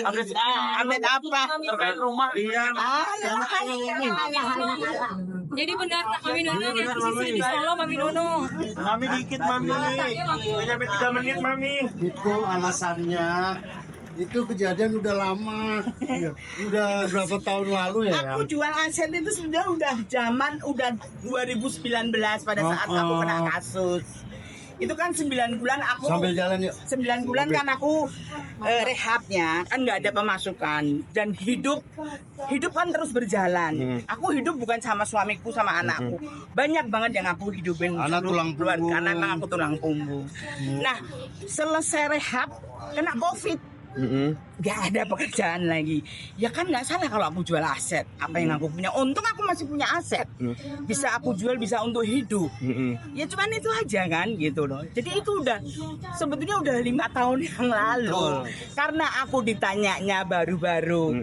Update apa? Terkait rumah. Iya. Jadi benar Mami Nunung yang posisi di Solo, Mami Nunung. Mami dikit Mami. Nggak nyampe 3 menit Mami. Itu alasannya. Itu kejadian udah lama. Udah berapa tahun lalu ya? Aku jual aset itu sudah zaman 2019 pada saat aku kena kasus. Itu kan 9 bulan aku Sambil jalan yuk. 9 bulan kan aku rehabnya kan nggak ada pemasukan dan hidup kan terus berjalan. Aku hidup bukan sama suamiku sama anakku. Banyak banget yang aku hidupin Anak tulang keluarga, punggung. karena memang aku tulang punggung. Nah, selesai rehab kena COVID. Gak ada pekerjaan lagi. Ya kan nggak salah kalau aku jual aset. Apa yang aku punya, untung aku masih punya aset. Bisa aku jual, bisa untuk hidup. Ya cuman itu aja kan gitu loh. Jadi itu udah sebetulnya udah 5 tahun yang lalu. Karena aku ditanyanya baru-baru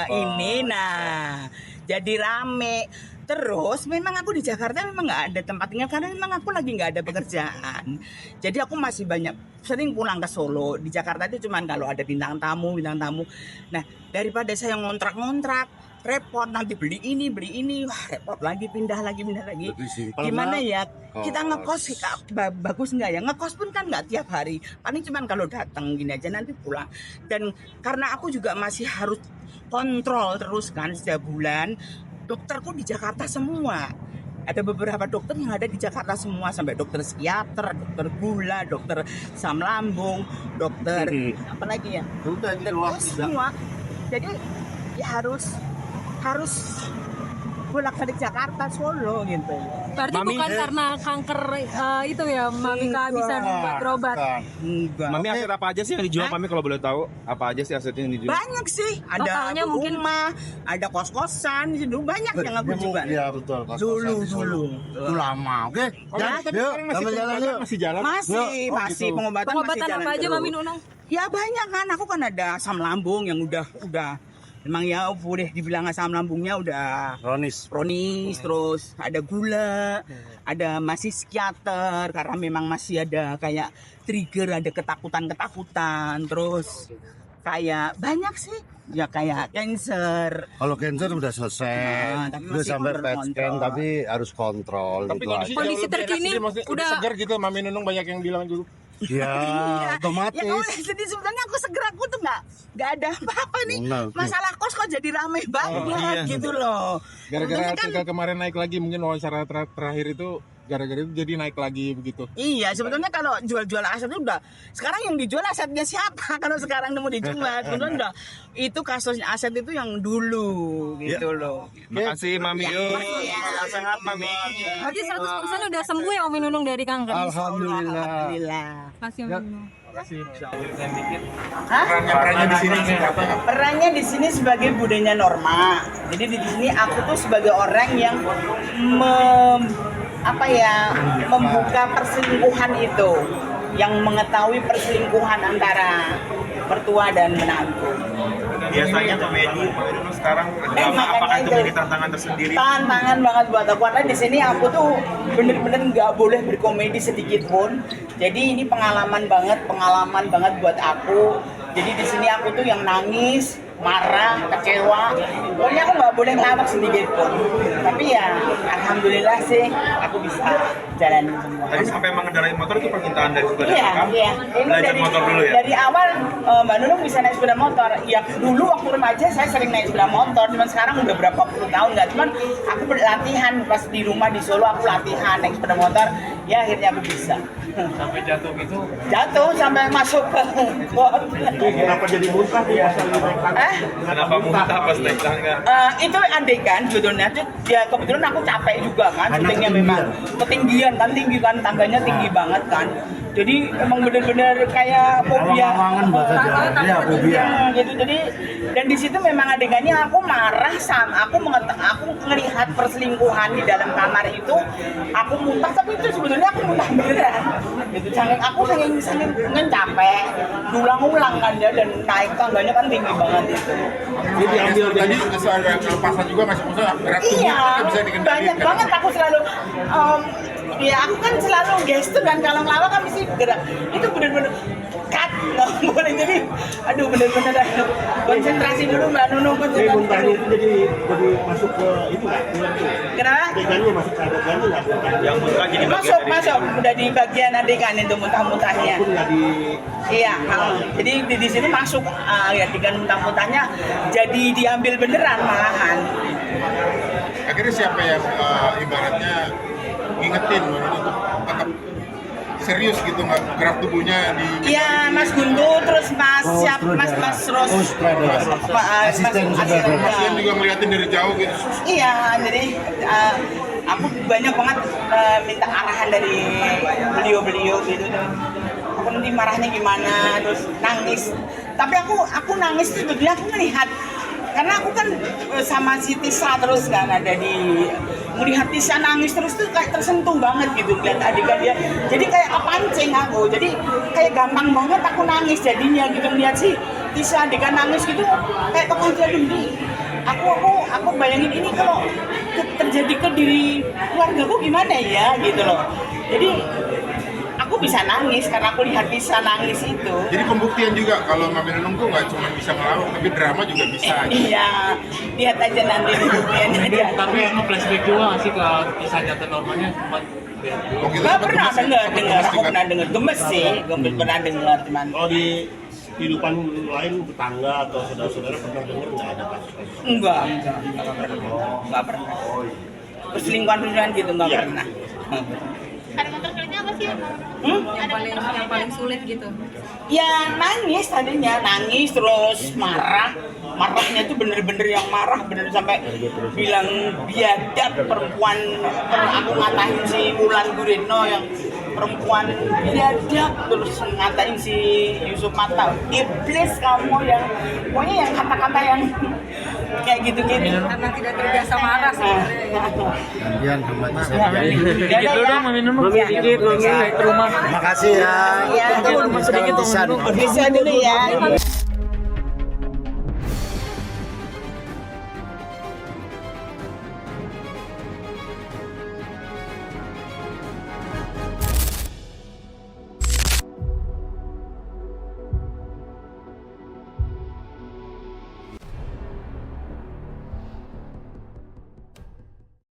ini, nah jadi rame. Terus memang aku di Jakarta memang nggak ada tempat tinggal karena memang aku lagi nggak ada pekerjaan. Jadi aku masih sering pulang ke Solo. Di Jakarta itu cuman kalau ada bintang tamu. Nah, daripada saya ngontrak, repot nanti beli ini, wah repot lagi pindah lagi. Gimana ya? Kita ngekos bagus nggak ya? Ngekos pun kan nggak tiap hari. Paling cuman kalau datang gini aja nanti pulang. Dan karena aku juga masih harus kontrol terus kan setiap bulan. Dokterku di Jakarta semua. Ada beberapa dokter yang ada di Jakarta semua, sampai dokter psikiater, dokter gula, dokter asam lambung, dokter apa lagi ya? Semua. Jadi ya harus bolak-balik Jakarta Solo gitu. Berarti Mami, bukan karena kanker itu ya Mami kehabisan berobat. Enggak. Mami aset apa aja sih yang dijual Mami kalau boleh tahu? Apa aja sih asetnya yang dijual? Banyak sih, ada Totalnya mungkin rumah, ada kos-kosan, dulu banyak yang aku jual. Iya betul. Dulu. Itu lama. Oke. Ya, Yuk, sambil jalan yuk. Masih jalan? Masih pengobatan masih Pengobatan jalan apa aja terus. Mami Nunung? Ya banyak kan, aku kan ada asam lambung yang udah memang ya boleh dibilang asam lambungnya udah Ronis. terus ada gula, ada masih psikiater karena memang masih ada kayak trigger, ada ketakutan, terus kayak banyak sih ya kayak cancer. Kalau cancer udah selesai, tapi udah masih sampai kontrol. PET scan tapi harus kontrol Tapi gitu aja. Kondisi terkini udah segar gitu Mami Nunung banyak yang bilang dulu. Ya, Ya kalau otomatis. jadi sebenarnya aku seger, aku tuh nggak ada apa-apa nih. Benar. Masalah kos kok jadi rame banget iya. gitu loh. Gara-gara Sebetulnya artikel kemarin naik lagi, mungkin wawancara terakhir itu gara-gara itu jadi naik lagi begitu. Iya, sebetulnya kalau jual-jual aset itu udah sekarang yang dijual asetnya siapa? Kalau sekarang mau dijual, sebetulnya udah itu kasusnya aset itu yang dulu gitu loh. Makasih Mami. Sehat Mami. berarti 100% udah sembuh ya Mami Nunung dari kanker. Alhamdulillah. Alhamdulillah. Makasih Mami Nunung. Perannya di sini apa? Perannya di sini sebagai budaya Norma. Jadi di sini aku tuh sebagai orang yang membuka perselingkuhan itu, yang mengetahui perselingkuhan antara mertua dan menantu. Biasanya komedi, Mami Nunung sekarang drama, apakah itu menjadi tantangan tersendiri? Tantangan banget buat aku karena di sini aku tuh bener-bener nggak boleh berkomedi sedikit pun. Jadi ini pengalaman banget buat aku. Jadi di sini aku tuh yang nangis, marah, kecewa. Pokoknya aku nggak boleh ngambek sedikit pun. Tapi ya alhamdulillah sih aku bisa jalanin semua. Tadi sampai mengendarai motor itu permintaan dari juga Iya. Ini belajar motor dulu ya? Dari awal Mbak Nunung bisa naik sepeda motor. Ya dulu waktu remaja saya sering naik sepeda motor, cuman sekarang udah berapa puluh tahun nggak. Cuman aku berlatihan pas di rumah di Solo, aku latihan naik sepeda motor. Ya akhirnya aku bisa. Sampai jatuh gitu. Jatuh sampai masuk ke got. Kenapa jadi muntah ya? Kenapa muntah pas naik tangga? Itu andai kan sebetulnya ya kebetulan aku capek juga kan, syutingnya memang ketinggian kan, tinggi kan, tangganya tinggi banget kan. Jadi emang bener-bener kayak fobia. Ya, fobia. Gitu. Jadi dan di situ memang adegannya aku marah sama aku melihat perselingkuhan di dalam kamar itu, aku muntah, tapi itu sebetulnya aku muntah beneran. Gitu. Aku saking capek, ulang-ulang kan ya, dan naik tangganya kan tinggi banget itu. Jadi diambil tadi soal kelepasan juga masih berat tubuh Iya, bisa dikendalikan. banyak banget aku selalu ya aku kan selalu gestur dan kalau ngelawak kan mesti gerak. Itu bener-bener cut Nggak boleh jadi, aduh bener-bener dah. Konsentrasi dulu Mbak Nunung, konsentrasi dulu. itu jadi masuk ke itu nggak? Kenapa? Adegannya masuk ke adegannya nggak? Yang muntah jadi bagian dari Masuk, udah di bagian adegan itu muntah-muntahnya. Pun nggak di Iya, jadi di sini masuk adegan muntah-muntahnya, jadi diambil beneran malahan. Akhirnya siapa yang ibaratnya ngingetin untuk tetap serius gitu nggak gerak tubuhnya di Iya, Mas Guntu, terus Mas Mas Ros. asisten sutradara. Pasien juga ngeliatin dari jauh gitu. Iya, jadi aku banyak banget minta arahan dari beliau-beliau gitu. Aku nanti marahnya gimana, terus nangis. Tapi aku nangis itu sebetulnya aku melihat, karena aku kan sama si Tisa terus kan ada di melihat Tisa nangis terus tuh kayak tersentuh banget gitu lihat adegan dia. Jadi kayak kepancing aku. Jadi kayak gampang banget aku nangis jadinya gitu melihat si Tisa adegan nangis gitu kayak kepancing nih. Aku bayangin ini kalau terjadi ke diri keluargaku gimana ya gitu loh. Jadi aku bisa nangis karena aku lihat Tisa nangis itu. Jadi pembuktian juga kalau Mami Nunung tuh nggak cuma bisa ngelawak tapi drama juga bisa. Iya, lihat aja nanti pembuktian aja. Tapi emang flashback juga nggak sih ke kisah nyata normalnya sempat Oh, gitu, Nggak sempat pernah gemes ya? dengar, Sempat gemes aku juga. pernah dengar gemes sih, gemes pernah dengar cuman Kalau di kehidupan lain tetangga atau saudara-saudara pernah dengar nggak ada kasus-kasus? enggak pernah. Perselingkuhan gitu enggak Iya. pernah. Ada motor sulitnya apa sih? Yang paling sulit gitu. Ya nangis tadinya, nangis terus marahnya tuh bener-bener yang marah, bener sampai bilang biadab perempuan, aku ngatain si Wulan Guritno yang perempuan biadab, terus ngatain si Yusuf Mata, iblis kamu yang, pokoknya yang kata-kata yang kayak gitu-gitu. Karena tidak terbiasa marah sebenarnya. Gantian sama dikit dulu dong Mami Nunung dikit Mami baik ke rumah. Terima kasih ya. Iya, Sedikit bisa dulu ya.